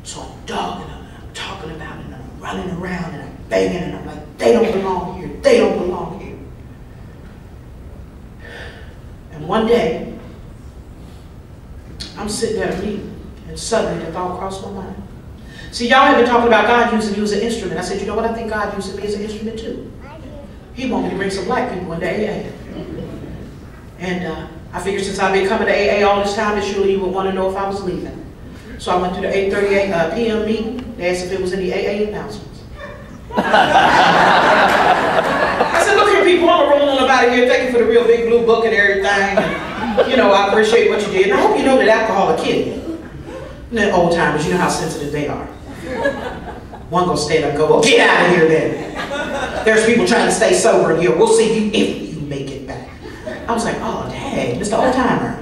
So I'm dogging them, and I'm talking about it, and I'm running around, and I'm banging, and I'm like, they don't belong here, they don't belong here. And one day, I'm sitting at a meeting, and suddenly the thought crossed my mind. See, y'all have been talking about God using you as an instrument. I said, you know what? I think God using me as an instrument too. He wanted me to bring some black people into AA. And I figured since I've been coming to AA all this time, that surely you would want to know if I was leaving. So I went to the 8:30 p.m. meeting. They asked if it was in the AA announcements. I said, look here, people, I'm rolling on out of here. Thank you for the real big blue book and everything. And, you know, I appreciate what you did. And I hope you know that alcohol will kill you. And then old timers, you know how sensitive they are. One gonna stand up and go, well, get out of here then. There's people trying to stay sober in here. We'll see you if you make it back. I was like, oh, dang, Mr. Old Timer.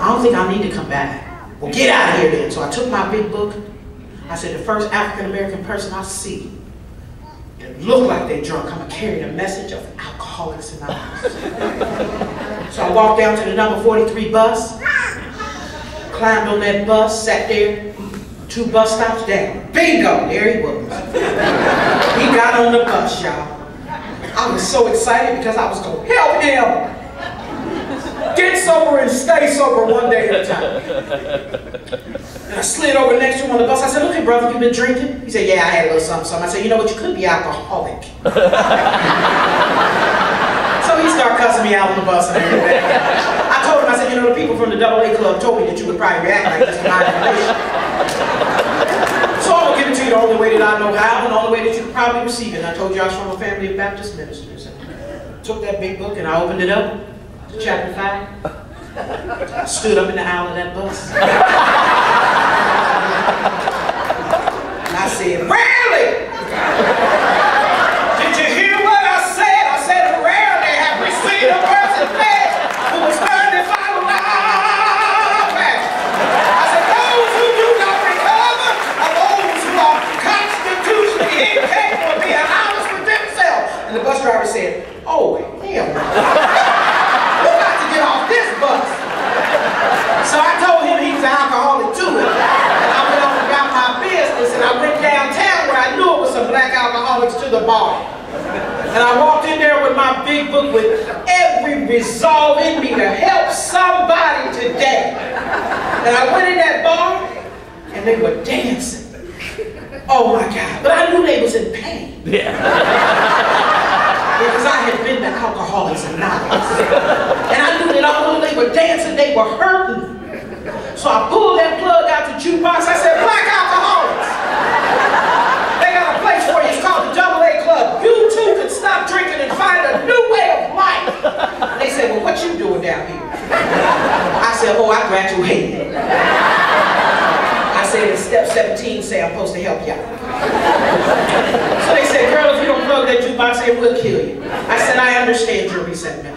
I don't think I need to come back. Well, get out of here then. So I took my big book. I said, the first African-American person I see that look like they're drunk, I'm going to carry the message of Alcoholics Anonymous. So I walked down to the number 43 bus, climbed on that bus, sat there, 2 bus stops down. Bingo, there he was. He got on the bus, y'all. I was so excited because I was going to help him get sober and stay sober one day at a time. And I slid over next to him on the bus. I said, look here, brother, you been drinking? He said, yeah, I had a little something. I said, you know what, you could be alcoholic. So he started cussing me out on the bus and everything. I told him, I said, you know, the people from the AA club told me that you would probably react like this to my information. So I'm going to give it to you the only way that I know how and the only way that you could probably receive it. And I told you I was from a family of Baptist ministers. And I took that big book and I opened it up. Chapter 5. I stood up in the aisle of that bus. And I said, rarely! Did you hear what I said? I said, rarely have we seen a person dead who was turned to follow our path. I said, those who do not recover are those who are constitutionally incapable of being honest with themselves. And the bus driver said, oh, hell no. So I told him he was an alcoholic too. And I went on about my business and I went downtown where I knew it was some black alcoholics to the bar. And I walked in there with my big book with every resolve in me to help somebody today. And I went in that bar and they were dancing. Oh my God. But I knew they was in pain. Yeah. Because I had been to Alcoholics Anonymous. And I knew that although they were dancing, they were hurting. So I pulled that plug out the jukebox. I said, black alcoholics. They got a place for you. It's called the AA Club. You too can stop drinking and find a new way of life. And they said, well, what you doing down here? I said, oh, I graduated. I said, step 17 say I'm supposed to help y'all. So they said, girl, if you don't plug that jukebox in, we'll kill you. I said, I understand your resentment.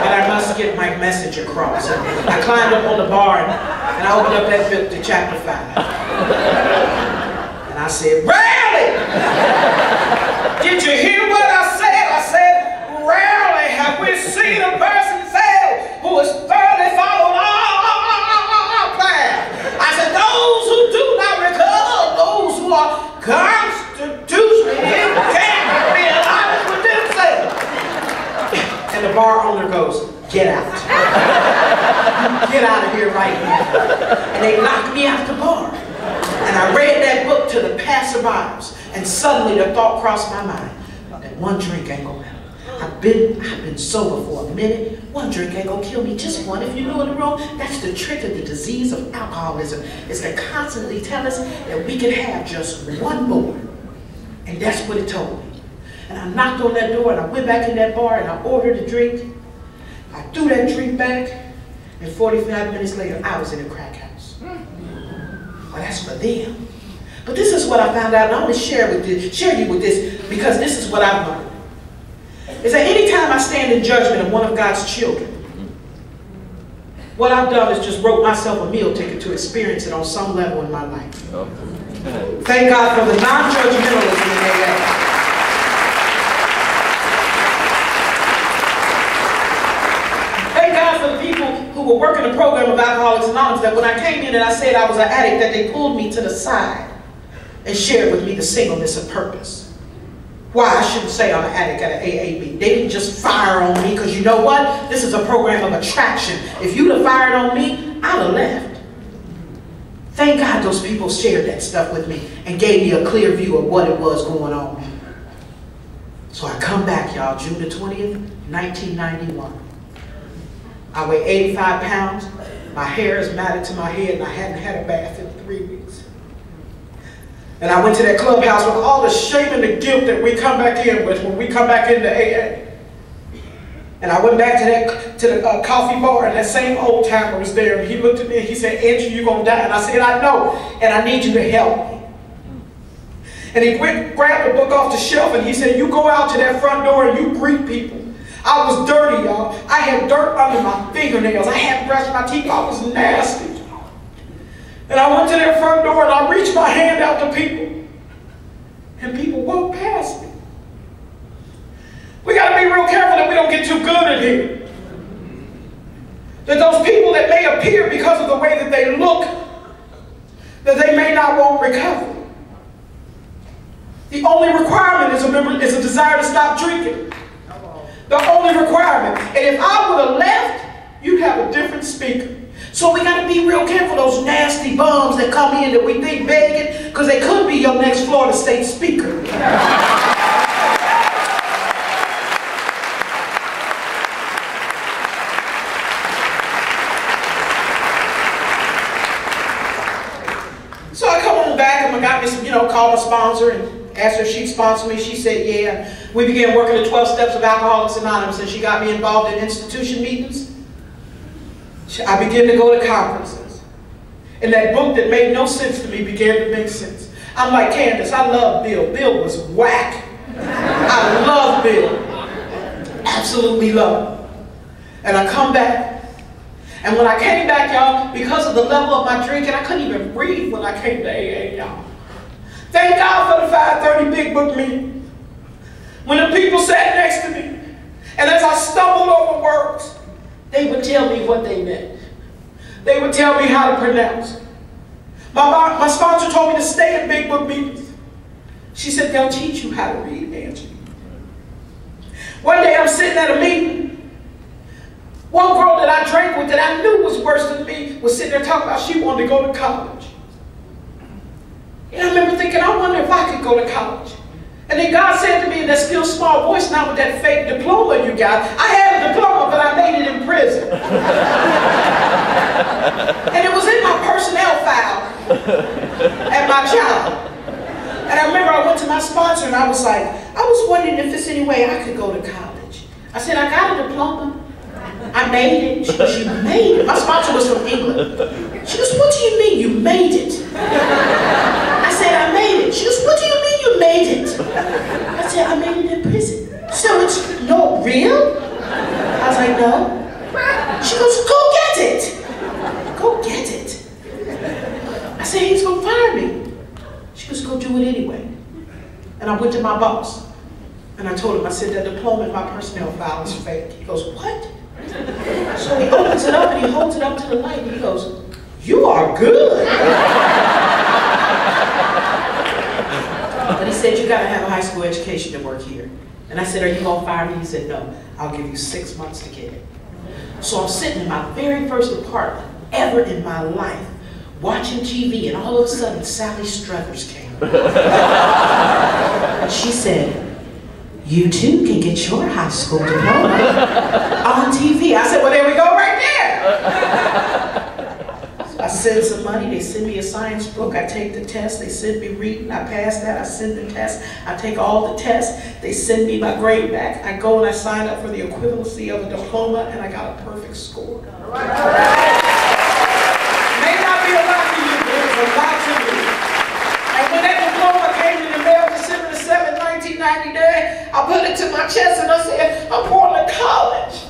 But I must get my message across. And I climbed up on the bar and I opened up that book to chapter 5. And I said, rarely! Did you hear what I said? I said, rarely have we seen a person fail who has thoroughly followed our plan. I said, those who do not recover, those who are constitutionally incapable of being honest with themselves. And the bar owner goes, get out. Get out of here right now. And they locked me out the bar. And I read that book to the passerbys. And suddenly the thought crossed my mind that one drink ain't gonna help. I've been sober for a minute. One drink ain't gonna kill me, just one. If you're new in the room, that's the trick of the disease of alcoholism. Is to constantly tell us that we can have just one more. And that's what it told me. And I knocked on that door and I went back in that bar and I ordered a drink. I threw that drink back and 45 minutes later I was in a crack house. Well, that's for them. But this is what I found out, and I want to share you with this because this is what I've learned. Is that anytime I stand in judgment of one of God's children, what I've done is just wrote myself a meal ticket to experience it on some level in my life. Thank God for the non-judgmentalism in AA. Thank God for the people who who were working the program of Alcoholics Anonymous that when I came in and I said I was an addict, that they pulled me to the side and shared with me the singleness of purpose. Why I shouldn't say I'm an addict at an AA meeting. They didn't just fire on me, because you know what? This is a program of attraction. If you'd have fired on me, I'd have left. Thank God those people shared that stuff with me and gave me a clear view of what it was going on. So I come back, y'all, June the 20th, 1991. I weigh 85 pounds. My hair is matted to my head, and I hadn't had a bath in 3 weeks. And I went to that clubhouse with all the shame and the guilt that we come back in with when we come back into AA. And I went back to the coffee bar, and that same old timer was there, and he looked at me and he said, Angie, you're going to die. And I said, I know, and I need you to help me. And he grabbed the book off the shelf, and he said, you go out to that front door and you greet people. I was dirty, y'all. I had dirt under my fingernails. I hadn't brushed my teeth. I was nasty. And I went to that front door and I reached my hand out to people. And people walked past me. We got to be real careful that we don't get too good in here. That those people that may appear because of the way that they look, that they may not want recovery. The only requirement is a desire to stop drinking. The only requirement. And if I would have left, you'd have a different speaker. So we got to be real careful, those nasty bums that come in that we think begging, because they could be your next Florida State speaker. So I come on back and I got me some, called a sponsor and asked her if she'd sponsor me. She said, yeah. We began working the 12 steps of Alcoholics Anonymous, and she got me involved in institution meetings. I began to go to conferences. And that book that made no sense to me began to make sense. I'm like Candace, I love Bill. Bill was whack. I love Bill. Absolutely love him. And I come back. And when I came back, y'all, because of the level of my drinking, I couldn't even breathe when I came to AA, y'all. Thank God for the 5:30 Big Book meeting. When the people sat next to me, and as I stumbled over words, they would tell me what they meant. They would tell me how to pronounce it. My sponsor told me to stay at Big Book meetings. She said, they'll teach you how to read, Angie. One day I'm sitting at a meeting. One girl that I drank with that I knew was worse than me was sitting there talking about she wanted to go to college. And I remember thinking, I wonder if I could go to college. And then God said to me in that still small voice, not with that fake diploma you got. I had a diploma, but I made it in prison. And it was in my personnel file at my job. And I remember I went to my sponsor and I was like, I was wondering if there's any way I could go to college. I said, I got a diploma. I made it. She goes, you made it? My sponsor was from England. She goes, what do you mean you made it? I said, I made it. She goes, what do you mean you made it? I said, I made it in prison. So it's not real? I was like, no. She goes, go get it. Go get it. I said, he's going to fire me. She goes, go do it anyway. And I went to my boss. And I told him, I said, that diploma in my personnel file is fake. He goes, what? So he opens it up and he holds it up to the light and he goes, you are good. But he said, you got to have a high school education to work here. And I said, are you going to fire me? He said, no, I'll give you 6 months to get it. So I'm sitting in my very first apartment ever in my life, watching TV, and all of a sudden, Sally Struthers came. And she said, you too can get your high school diploma on TV. I said, well, there we go right there. So I send some money. They send me a science book. I take the test. They send me reading. I pass that. I send the test. I take all the tests. They send me my grade back. I go and I sign up for the equivalency of a diploma, and I got a perfect score. May not be a lot to you, but it was a lot to me. And when that diploma came in the mail December the 7th, 1990 day, I put it to my chest and I said, I'm going to college.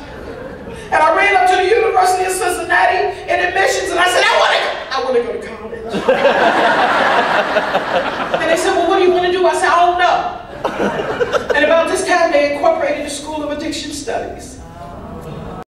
And I ran up to the University of Cincinnati in admissions and I said, I want to go to college. And they said, well, what do you want to do? I said, I don't know. And about this time they incorporated the School of Addiction Studies.